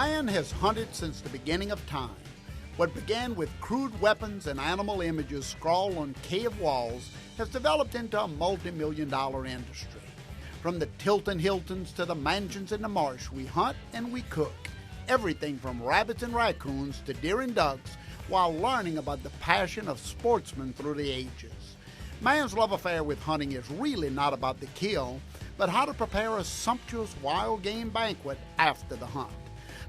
Man has hunted since the beginning of time. What began with crude weapons and animal images scrawled on cave walls has developed into a multi-million-dollar industry. From the Tilton Hiltons to the mansions in the marsh, we hunt and we cook. Everything from rabbits and raccoons to deer and ducks, while learning about the passion of sportsmen through the ages. Man's love affair with hunting is really not about the kill, but how to prepare a sumptuous wild game banquet after the hunt.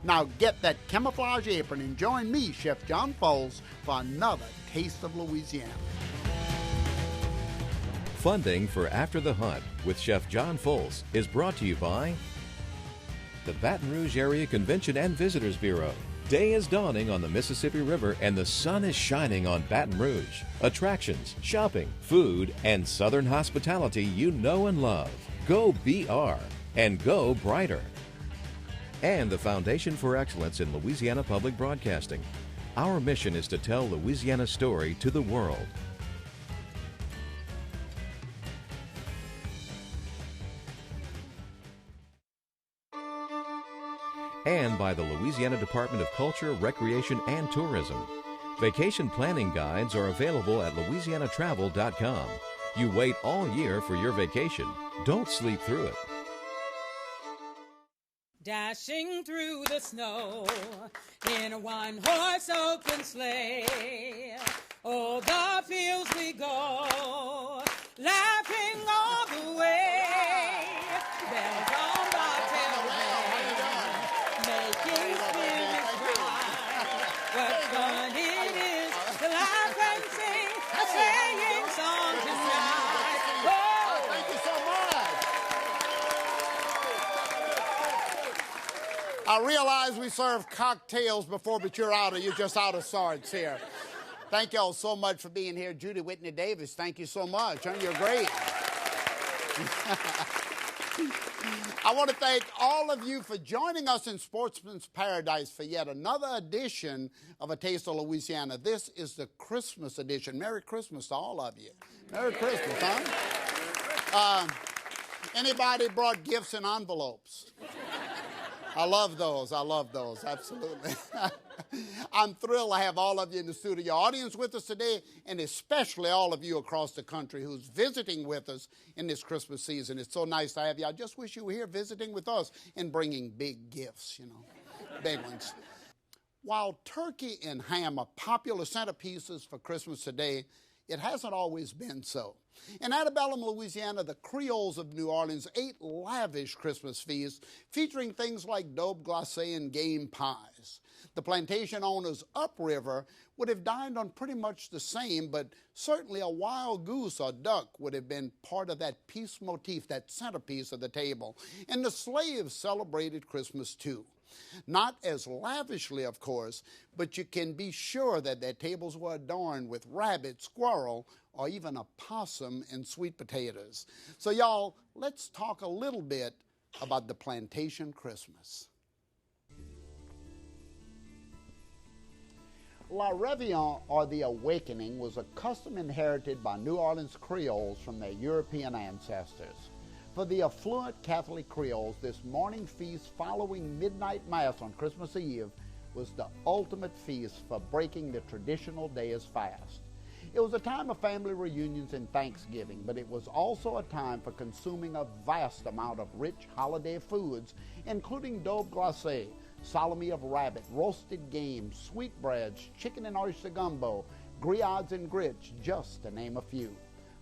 Now get that camouflage apron and join me, Chef John Folse, for another Taste of Louisiana. Funding for After the Hunt with Chef John Folse is brought to you by the Baton Rouge Area Convention and Visitors Bureau. Day is dawning on the Mississippi River and the sun is shining on Baton Rouge. Attractions, shopping, food, and Southern hospitality you know and love. Go BR and go brighter. And the Foundation for Excellence in Louisiana Public Broadcasting. Our mission is to tell Louisiana's story to the world. And by the Louisiana Department of Culture, Recreation, and Tourism. Vacation planning guides are available at louisianatravel.com. You wait all year for your vacation. Don't sleep through it. Dashing through the snow in a one-horse open sleigh. Oh, the fields we go, laughing all the way. Bells on bobtail ring, making spirits bright. What fun it is to laugh and sing a sleighing song tonight. Oh, thank you so much. I realize we serve cocktails before, but you're just out of sorts here. Thank y'all so much for being here. Judy Whitney-Davis, thank you so much. You're great. I want to thank all of you for joining us in Sportsman's Paradise for yet another edition of A Taste of Louisiana. This is the Christmas edition. Merry Christmas to all of you. Merry Christmas, huh? Anybody brought gifts in envelopes? I love those, absolutely. I'm thrilled to have all of you in the studio audience with us today, and especially all of you across the country who's visiting with us in this Christmas season. It's so nice to have you. I just wish you were here visiting with us and bringing big gifts, big ones. While turkey and ham are popular centerpieces for Christmas today, it hasn't always been so. In Antebellum, Louisiana, the Creoles of New Orleans ate lavish Christmas feasts featuring things like daube glacé and game pies. The plantation owners upriver would have dined on pretty much the same, but certainly a wild goose or duck would have been part of that piece motif, that centerpiece of the table. And the slaves celebrated Christmas too. Not as lavishly, of course, but you can be sure that their tables were adorned with rabbit, squirrel, or even a possum and sweet potatoes. So y'all, let's talk a little bit about the plantation Christmas. La Réveillon, or the Awakening, was a custom inherited by New Orleans Creoles from their European ancestors. For the affluent Catholic Creoles, this morning feast following midnight mass on Christmas Eve was the ultimate feast for breaking the traditional day's fast. It was a time of family reunions and Thanksgiving, but it was also a time for consuming a vast amount of rich holiday foods, including daube glacé, salami of rabbit, roasted game, sweetbreads, chicken and oyster gumbo, griots and grits, just to name a few.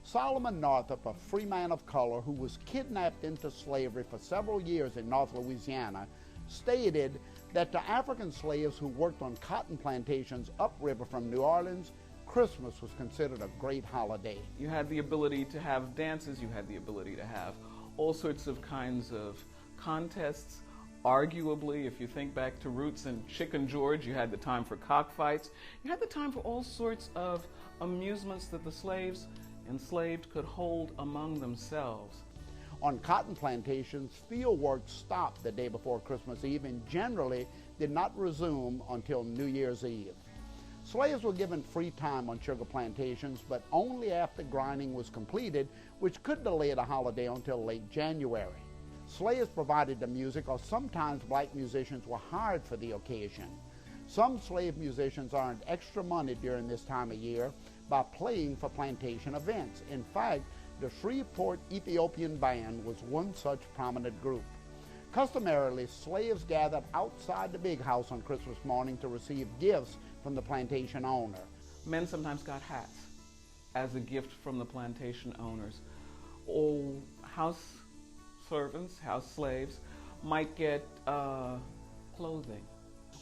Solomon Northup, a free man of color who was kidnapped into slavery for several years in North Louisiana, stated that to African slaves who worked on cotton plantations upriver from New Orleans, Christmas was considered a great holiday. You had the ability to have dances, you had the ability to have all sorts of kinds of contests. Arguably, if you think back to roots in Chicken George, you had the time for cockfights. You had the time for all sorts of amusements that the slaves enslaved could hold among themselves. On cotton plantations, field work stopped the day before Christmas Eve and generally did not resume until New Year's Eve. Slaves were given free time on sugar plantations, but only after grinding was completed, which could delay the holiday until late January. Slaves provided the music, or sometimes black musicians were hired for the occasion. Some slave musicians earned extra money during this time of year by playing for plantation events. In fact, the Shreveport Ethiopian Band was one such prominent group. Customarily, slaves gathered outside the big house on Christmas morning to receive gifts from the plantation owner. Men sometimes got hats as a gift from the plantation owners. Old house servants, house slaves, might get clothing.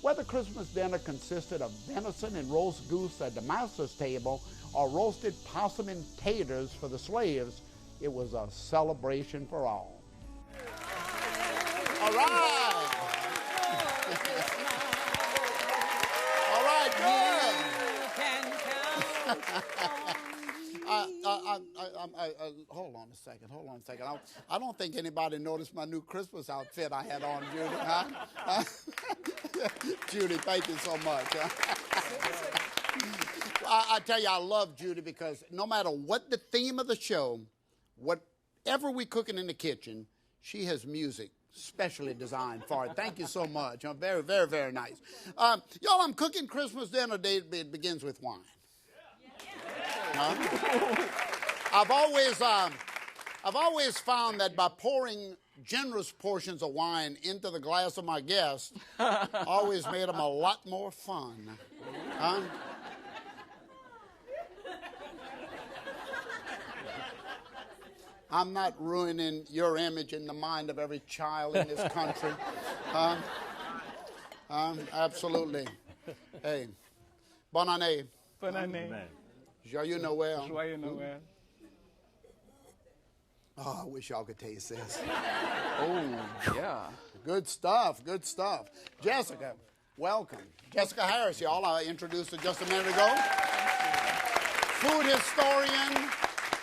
Whether Christmas dinner consisted of venison and roast goose at the master's table or roasted possum and taters for the slaves, it was a celebration for all. All right. All right, hold on a second. I don't think anybody noticed my new Christmas outfit I had on, Judy, huh? Judy, thank you so much. I tell you, I love Judy because no matter what the theme of the show, whatever we're cooking in the kitchen, she has music specially designed for it. Thank you so much. Very, very, very nice. Y'all, I'm cooking Christmas dinner. It begins with wine. I've always found that by pouring generous portions of wine into the glass of my guests, always made them a lot more fun. I'm not ruining your image in the mind of every child in this country. Absolutely. Hey, bonne année. Bonne année. Joyeux Noël. Joyeux Noël. Oh, I wish y'all could taste this. Oh, yeah. Good stuff, good stuff. Jessica, welcome. Jessica Harris, y'all, I introduced her just a minute ago. Food historian,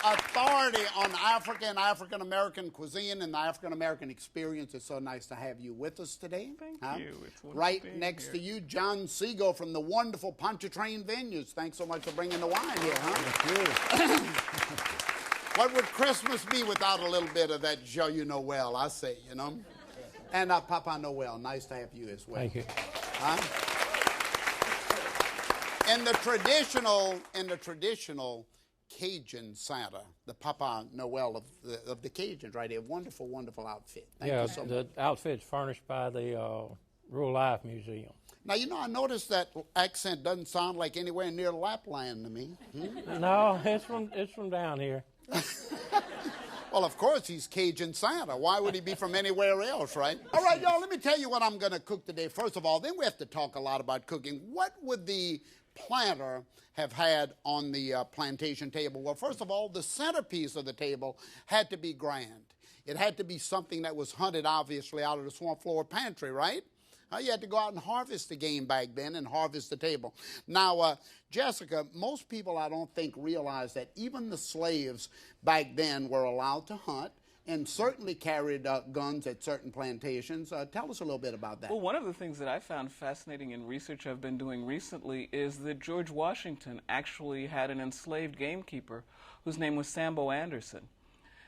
authority on Africa and African-American cuisine and the African-American experience. It's so nice to have you with us today. Thank you. It's wonderful right being next here. to you, John Seago from the wonderful Pontchartrain Vineyards. Thanks so much for bringing the wine here, huh? Thank you. What would Christmas be without a little bit of that Joyeux Noël, I say, you know? And Papa Noel, nice to have you as well. Thank you. In the traditional Cajun Santa, the Papa Noel of the Cajuns, right here, wonderful, wonderful outfit. Thank you so much. The outfit's furnished by the Rural Life Museum. Now, you know, I noticed that accent doesn't sound like anywhere near Lapland to me. No, it's from down here. Well, of course, he's Cajun Santa. Why would he be from anywhere else, right? All right, y'all, let me tell you what I'm going to cook today. First of all, then we have to talk a lot about cooking. What would the planter have had on the plantation table? Well, first of all, the centerpiece of the table had to be grand. It had to be something that was hunted, obviously, out of the swamp floor pantry, right? You had to go out and harvest the game back then and harvest the table. Now, Jessica, most people, I don't think, realize that even the slaves back then were allowed to hunt and certainly carried guns at certain plantations. Tell us a little bit about that. Well, one of the things that I found fascinating in research I've been doing recently is that George Washington actually had an enslaved gamekeeper whose name was Sambo Anderson.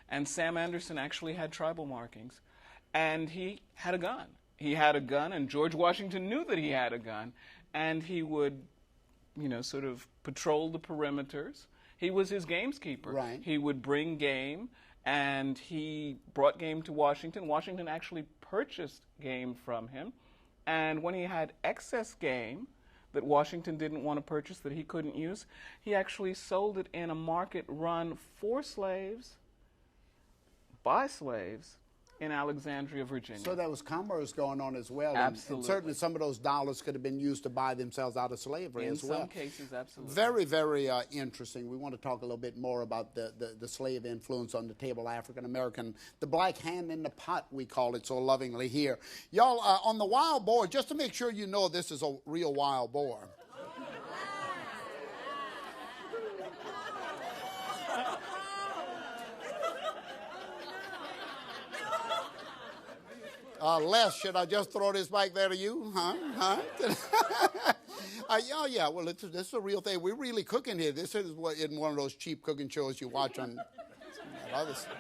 And Sam Anderson actually had tribal markings. And he had a gun. He had a gun, and George Washington knew that he had a gun, and he would, you know, sort of patrol the perimeters. He was his gameskeeper. Right. He would bring game, and he brought game to Washington. Washington actually purchased game from him, and when he had excess game that Washington didn't want to purchase, that he couldn't use, he actually sold it in a market run for slaves, by slaves, in Alexandria, Virginia. So there was commerce going on as well. Absolutely. And certainly some of those dollars could have been used to buy themselves out of slavery as well. In some cases, absolutely. Very, very interesting. We want to talk a little bit more about the slave influence on the table, African-American, the black hand in the pot, we call it so lovingly here. Y'all, on the wild boar, just to make sure you know this is a real wild boar. Les, should I just throw this back there to you? Huh? Yeah, well, this is a real thing. We're really cooking here. This is what in one of those cheap cooking shows you watch on other stuff.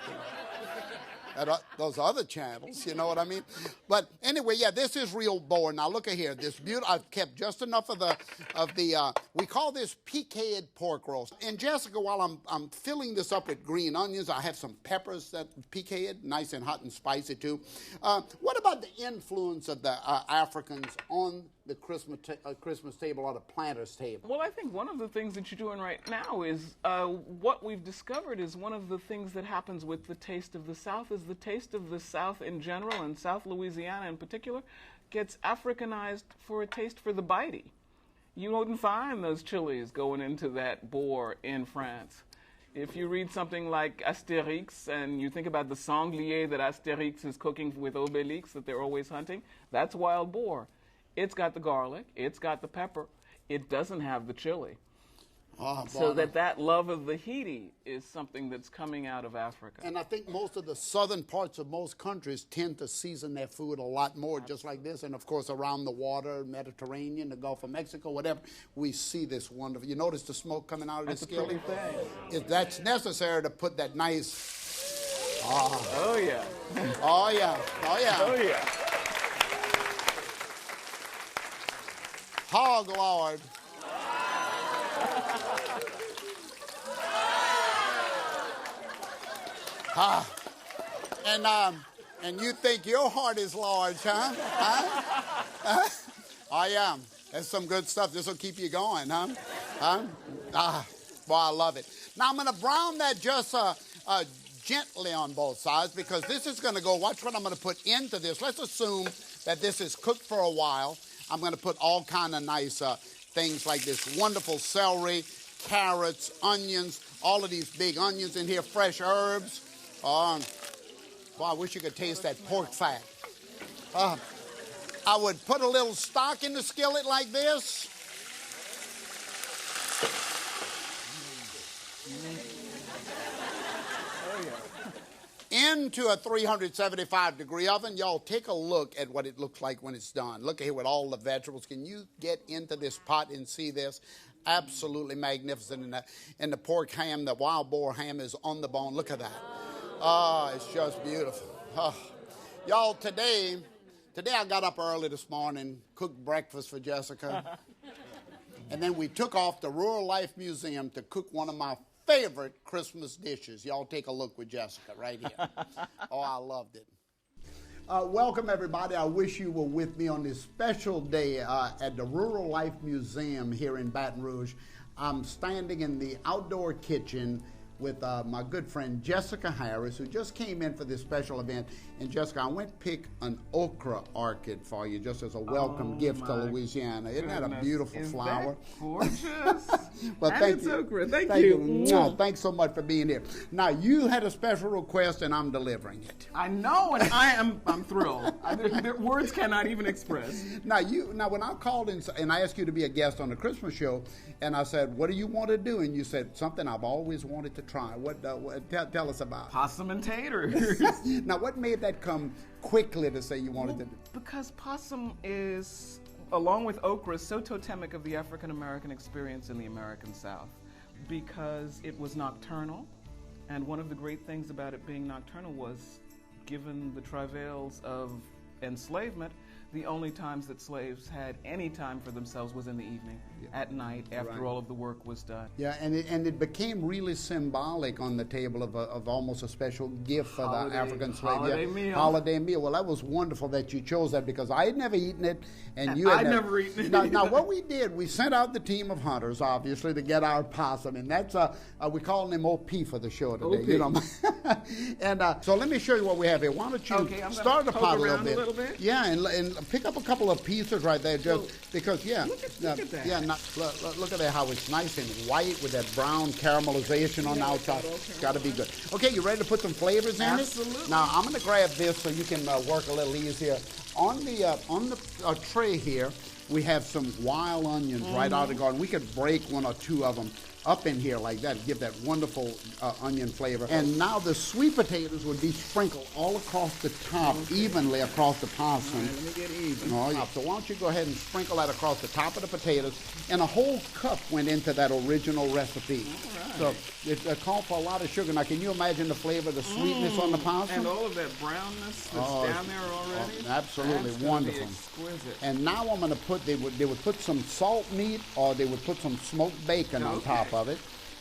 at those other channels, you know what I mean? But anyway, yeah, this is real boar. Now look at here, this beautiful. I've kept just enough of the we call this piqued pork roast. And Jessica, while I'm filling this up with green onions, I have some peppers that piqued, nice and hot and spicy too. What about the influence of the Africans on the Christmas table or the planter's table? Well, I think one of the things that you're doing right now is what we've discovered is one of the things that happens with the Taste of the South is the Taste of the South in general, and South Louisiana in particular, gets Africanized for a taste for the bitey. You wouldn't find those chilies going into that boar in France. If you read something like Astérix and you think about the sanglier that Astérix is cooking with Obélix that they're always hunting, that's wild boar. It's got the garlic, it's got the pepper, it doesn't have the chili. So that love of the Haiti is something that's coming out of Africa. And I think most of the southern parts of most countries tend to season their food a lot more, just like this. And of course, around the water, Mediterranean, the Gulf of Mexico, whatever, we see this wonderful. You notice the smoke coming out of the skillet? That's necessary to put that nice. Oh yeah. Oh yeah. Oh yeah. Oh yeah. Hog Lord. And you think your heart is large, huh? Oh yeah, that's some good stuff. This will keep you going, huh? Boy, I love it. Now I'm going to brown that just gently on both sides because this is going to go. Watch what I'm going to put into this. Let's assume that this is cooked for a while. I'm going to put all kind of nice things like this wonderful celery, carrots, onions, all of these big onions in here, fresh herbs. Boy, I wish you could taste that pork fat. I would put a little stock in the skillet like this. Into a 375-degree oven. Y'all take a look at what it looks like when it's done. Look here with all the vegetables. Can you get into this pot and see this? Absolutely magnificent. And the pork ham, the wild boar ham is on the bone. Look at that. Oh, it's just beautiful. Oh. Y'all, today I got up early this morning, cooked breakfast for Jessica. And then we took off to Rural Life Museum to cook one of my favorite Christmas dishes. Y'all take a look with Jessica right here. Oh, I loved it. Welcome, everybody. I wish you were with me on this special day at the Rural Life Museum here in Baton Rouge. I'm standing in the outdoor kitchen with my good friend Jessica Harris, who just came in for this special event. And Jessica, I went pick an okra orchid for you just as a welcome gift to Louisiana. Isn't that a beautiful flower? That gorgeous. Well, and thank it's you. okra. Thank you. No, thanks so much for being here. Now, you had a special request, and I'm delivering it. I know, and I'm thrilled. Words cannot even express. Now, when I called in and I asked you to be a guest on the Christmas show, and I said, "What do you want to do?" And you said something I've always wanted to try. Tell us about Possum and Taters. Now, what made that come quickly to say you wanted to do? Because possum is, along with okra, so totemic of the African American experience in the American South, because it was nocturnal, and one of the great things about it being nocturnal was, given the travails of enslavement, the only times that slaves had any time for themselves was in the evening, at night, after all of the work was done. Yeah, and it became really symbolic on the table of almost a special gift for the African slave. Holiday meal. Well, that was wonderful that you chose that because I had never eaten it, and you had never eaten it. Now, what we did, we sent out the team of hunters, obviously, to get our possum, and that's we call him OP for the show today. OP. You know, and so let me show you what we have here. Why don't you start the pot a little bit? Yeah, and pick up a couple of pieces right there, just because. Yeah, look at that. Yeah, look at that, how it's nice and white with that brown caramelization on the outside. It's got to be good. Okay, you ready to put some flavors in it? Absolutely. Now I'm going to grab this so you can work a little easier. On the tray here, we have some wild onions right out of the garden. We could break one or two of them. up in here like that, give that wonderful onion flavor. And now the sweet potatoes would be sprinkled all across the top, evenly across the possum. All right, let me get even. Oh, yeah. So why don't you go ahead and sprinkle that across the top of the potatoes. And a whole cup went into that original recipe. All right. So it called for a lot of sugar. Now, can you imagine the flavor, the sweetness on the possum? And all of that brownness that's down there already? Absolutely that's wonderful. Be exquisite. And now I'm going to put, they would put some salt meat or they would put some smoked bacon on top of it.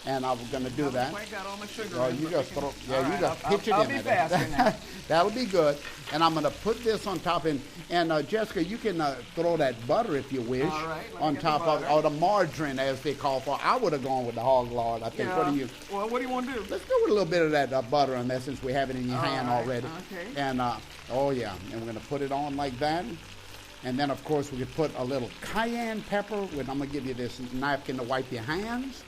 And I was going to do that. I got all my sugar Oh, in, you just throw, yeah, right, you just pitch I'll it be in faster now. That'll be good. And I'm going to put this on top. And Jessica, you can throw that butter if you wish on top of, or the margarine as they call for. I would have gone with the hog lard, I think. Yeah. What do you? Well, what do you want to do? Let's go with a little bit of that butter on there since we have it in your hand already. Okay. And, oh yeah, and we're going to put it on like that. And then, of course, we could put a little cayenne pepper. I'm going to give you this napkin to wipe your hands.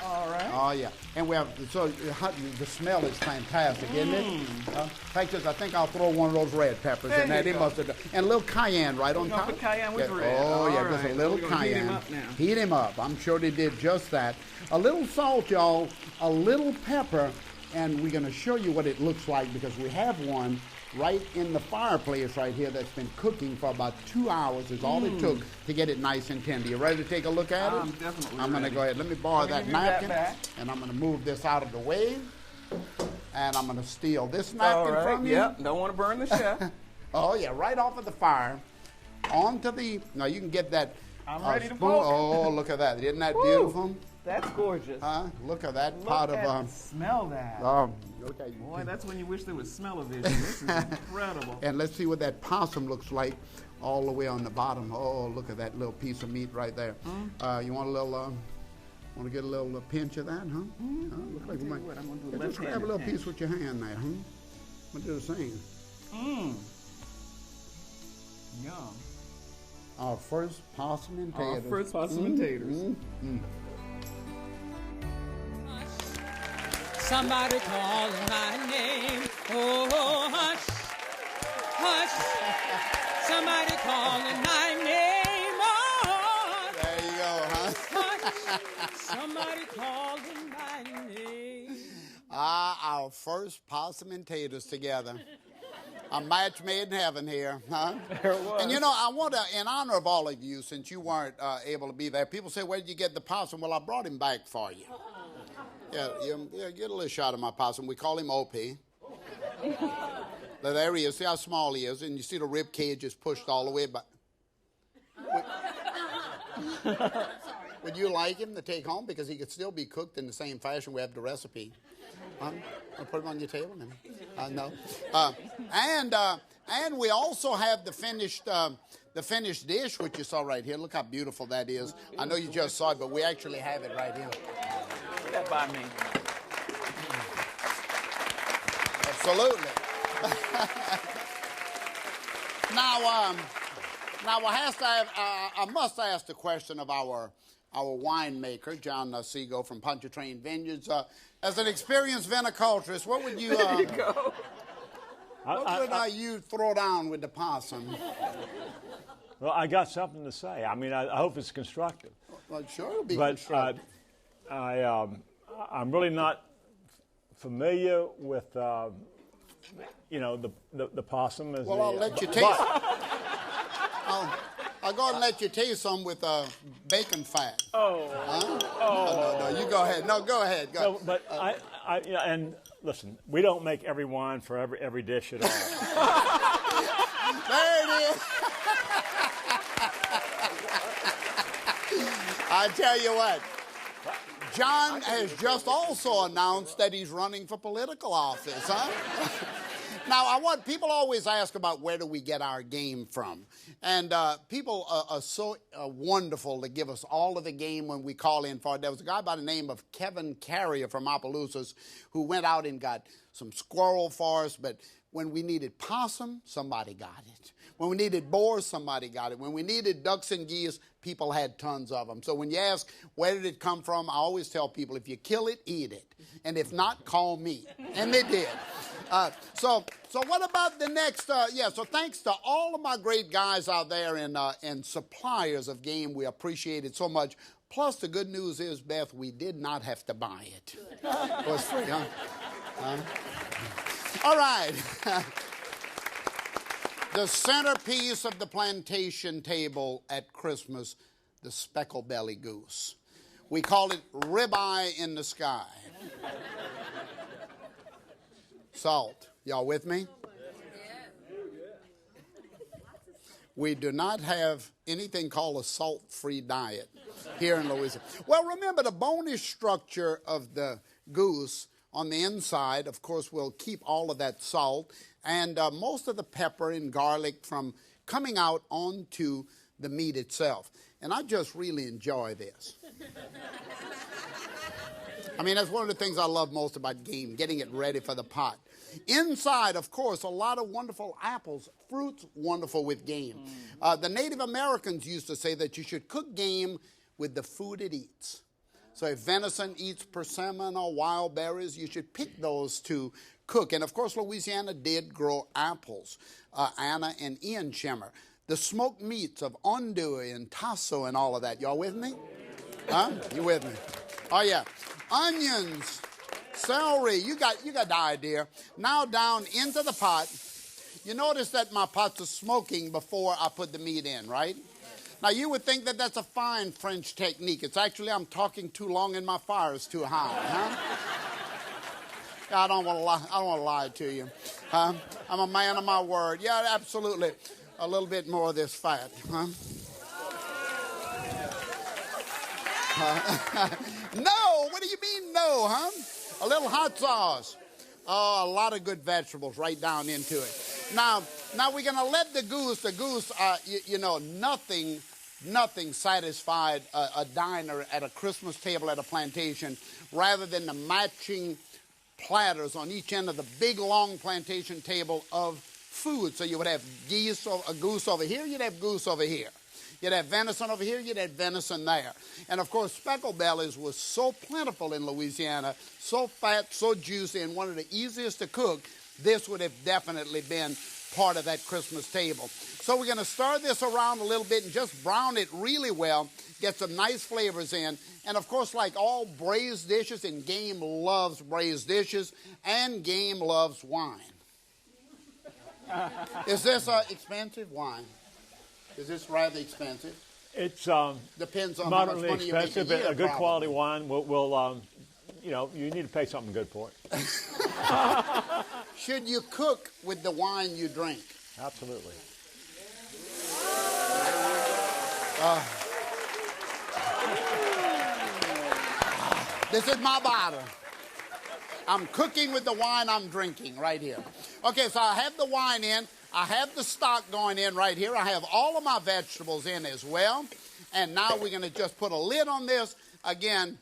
All right. Oh, yeah. And we have, so the smell is fantastic, isn't it? In fact, I think I'll throw one of those red peppers in there. They must have done. And a little cayenne right on top. Put cayenne with yeah. red. Oh, yeah, all just right. a little So cayenne. Heat him up now. Heat him up. I'm sure they did just that. A little salt, y'all, a little pepper, and we're going to show you what it looks like because we have one right in the fireplace right here that's been cooking for about 2 hours is all it took to get it nice and tender. You ready to take a look at it? I'm definitely I'm going to ready. go ahead. Let me borrow that napkin. back. And I'm going to move this out of the way. And I'm going to steal this napkin from you. Yep, don't want to burn the chef. Oh, yeah, right off of the fire. Onto the, now you can get that I'm ready to spoon. poke. Oh, look at that. Isn't that Woo. beautiful? That's gorgeous. Look at that Look pot at of, smell that. okay. Boy, that's when you wish there was smell-o-vision. This is incredible. And let's see what that possum looks like all the way on the bottom. Oh, look at that little piece of meat right there. You want a little, want to get a little pinch of that, huh? Look like we might. What, I'm gonna do Yeah, just grab a little piece with your hand there, huh? What do the same? Yum. Our first possum and taters. Our first possum and taters. Somebody calling my name. Oh, hush, hush. Somebody calling my name. Oh, There you go, huh? hush. Somebody calling my name. Our first possum and taters together. A match made in heaven here, huh? There it was. And you know, I want to, in honor of all of you, since you weren't able to be there, people say, where did you get the possum? Well, I brought him back for you. Yeah, get a little shot of my possum. We call him OP. There he is. See how small he is, and you see the rib cage is pushed all the way back. Would you like him to take home? Because he could still be cooked in the same fashion we have the recipe. I'll put him on your table now. No. And we also have the finished dish, which you saw right here. Look how beautiful that is. I know you just saw it, but we actually have it right here. Put that by me. Absolutely. Now I must ask the question of our winemaker, John Seago from Pontchartrain Vineyards. As an experienced viniculturist, what would you? There you go. What would you throw down with the possum? Well, I got something to say. I mean, I hope it's constructive. Well, sure, it'll be But constructive. I'm really not familiar with, the possum. As Well, I'll let you taste. I'll go and let you taste some with bacon fat. Oh. Huh? No, you go ahead. No, go ahead. Go. No, but and listen, we don't make every wine for every dish at all. There it is. I tell you what, John has just also announced that he's running for political office, huh? Now, people always ask about where do we get our game from. And people are so wonderful to give us all of the game when we call in for it. There was a guy by the name of Kevin Carrier from Opelousas who went out and got some squirrel for us, but when we needed possum, somebody got it. When we needed boars, somebody got it. When we needed ducks and geese, people had tons of them. So when you ask, where did it come from, I always tell people, if you kill it, eat it. And if not, call me. And they did. So what about the next, so thanks to all of my great guys out there and suppliers of game. We appreciate it so much. Plus, the good news is, Beth, we did not have to buy it. It was free, huh? All right. The centerpiece of the plantation table at Christmas, the Speckle-bellied Goose. We call it ribeye in the sky. Salt. Y'all with me? We do not have anything called a salt-free diet here in Louisiana. Well, remember, the bonish structure of the goose on the inside, of course, will keep all of that salt and most of the pepper and garlic from coming out onto the meat itself. And I just really enjoy this. I mean, that's one of the things I love most about game, getting it ready for the pot. Inside, of course, a lot of wonderful apples, fruits wonderful with game. The Native Americans used to say that you should cook game with the food it eats. So if venison eats persimmon or wild berries, you should pick those to cook. And of course, Louisiana did grow apples, Anna and Ian Shimmer. The smoked meats of andouille and tasso and all of that. Y'all with me? Huh? You with me? Oh, yeah. Onions, celery, you got the idea. Now down into the pot. You notice that my pots are smoking before I put the meat in, right? Now, you would think that that's a fine French technique. It's actually I'm talking too long and my fire is too high, huh? I don't want to lie. I don't want to lie to you. I'm a man of my word. Yeah, absolutely. A little bit more of this fat, huh? No, what do you mean no, huh? A little hot sauce. Oh, a lot of good vegetables right down into it. Now we're going to let the goose, nothing satisfied a diner at a Christmas table at a plantation rather than the matching platters on each end of the big, long plantation table of food. So you would have a goose over here, you'd have goose over here. You'd have venison over here, you'd have venison there. And, of course, speckle-bellies was so plentiful in Louisiana, so fat, so juicy, and one of the easiest to cook, this would have definitely been part of that Christmas table. So we're going to stir this around a little bit and just brown it really well, get some nice flavors in. And, of course, like all braised dishes, and game loves braised dishes, and game loves wine. Is this expensive wine? Is this rather expensive? It's depends on how much money you make expensive, a year, but a good probably. quality wine will you need to pay something good for it. Should you cook with the wine you drink? Absolutely. This is my bottle. I'm cooking with the wine I'm drinking right here. Okay, so I have the wine in. I have the stock going in right here. I have all of my vegetables in as well. And now we're going to just put a lid on this. Again,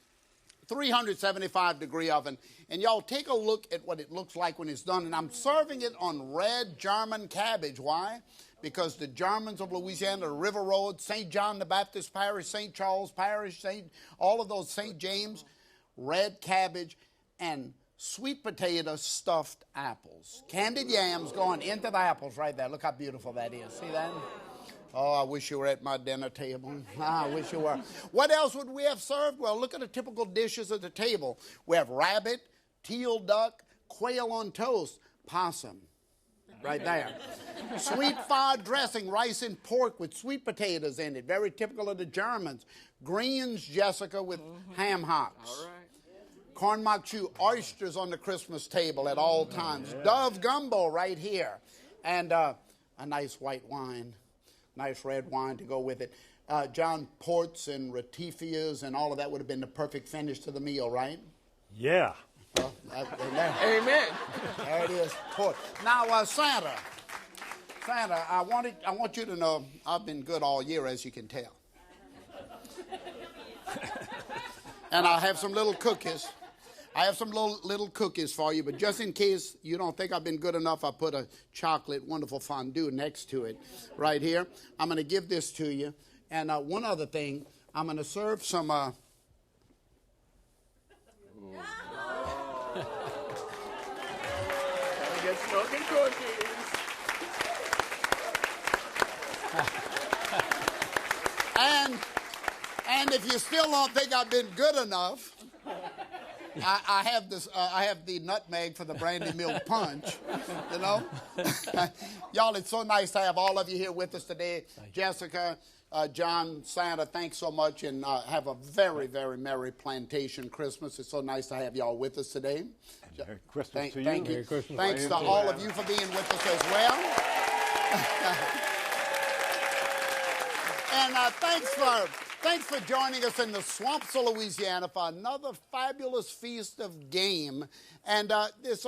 375-degree oven. And y'all take a look at what it looks like when it's done. And I'm serving it on red German cabbage. Why? Because the Germans of Louisiana, the River Road, St. John the Baptist Parish, St. Charles Parish, all of those, St. James, red cabbage, and sweet potato stuffed apples. Candied yams going into the apples right there. Look how beautiful that is. See that? Oh, I wish you were at my dinner table. I wish you were. What else would we have served? Well, look at the typical dishes at the table. We have rabbit, teal duck, quail on toast, possum. Right there. Sweet fire dressing, rice and pork with sweet potatoes in it. Very typical of the Germans. Greens, Jessica, with ham hocks. All right. Corn mac chew, oysters on the Christmas table at all times. Dove gumbo right here. And a nice white wine, nice red wine to go with it. John, ports and ratifias and all of that would have been the perfect finish to the meal, right? Yeah. Well, Amen. there it is. Port. Now, Santa, I want you to know I've been good all year, as you can tell. And I have some little cookies. I have some little cookies for you, but just in case you don't think I've been good enough, I put a chocolate wonderful fondue next to it right here. I'm going to give this to you. And one other thing, I'm going to serve some... Get smoking cookies. And And if you still don't think I've been good enough, I have this. I have the nutmeg for the brandy milk punch. You know, y'all. It's so nice to have all of you here with us today. Jessica, John, Santa, thanks so much, and have a very, very merry Plantation Christmas. It's so nice to have y'all with us today. Merry Christmas to you. Thank you. Merry Christmas. Thanks to all of you for being with us as well. And thanks for joining us in the swamps of Louisiana for another fabulous feast of game and this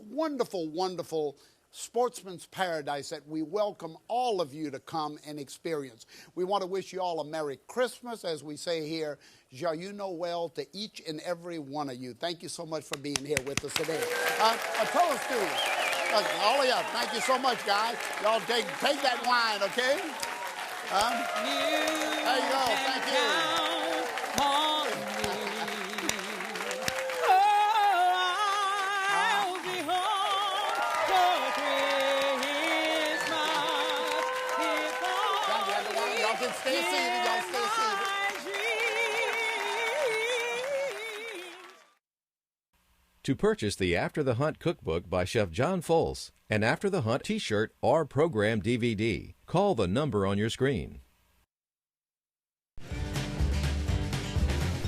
wonderful, wonderful sportsman's paradise that we welcome all of you to come and experience. We want to wish you all a Merry Christmas, as we say here, Joyeux Noel to each and every one of you. Thank you so much for being here with us today. A toast to you. All of you, thank you so much, guys. Y'all take that wine, okay? There you go. Thank you. Y'all can stay seated. Y'all stay seated. To purchase the After the Hunt cookbook by Chef John Folse, an After the Hunt t-shirt or program DVD, call the number on your screen.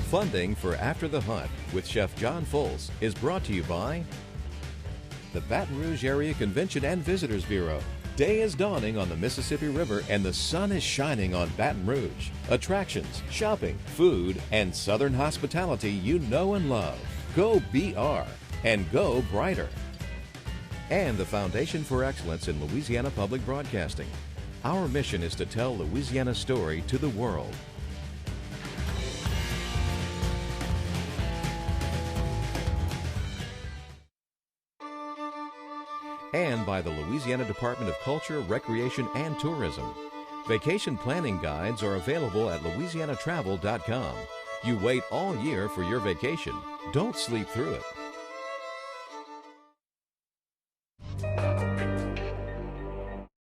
Funding for After the Hunt with Chef John Folse is brought to you by the Baton Rouge Area Convention and Visitors Bureau. Day is dawning on the Mississippi River and the sun is shining on Baton Rouge. Attractions, shopping, food, and Southern hospitality you know and love. Go BR and go brighter. And the Foundation for Excellence in Louisiana Public Broadcasting. Our mission is to tell Louisiana's story to the world. And by the Louisiana Department of Culture, Recreation, and Tourism. Vacation planning guides are available at louisianatravel.com. You wait all year for your vacation. Don't sleep through it.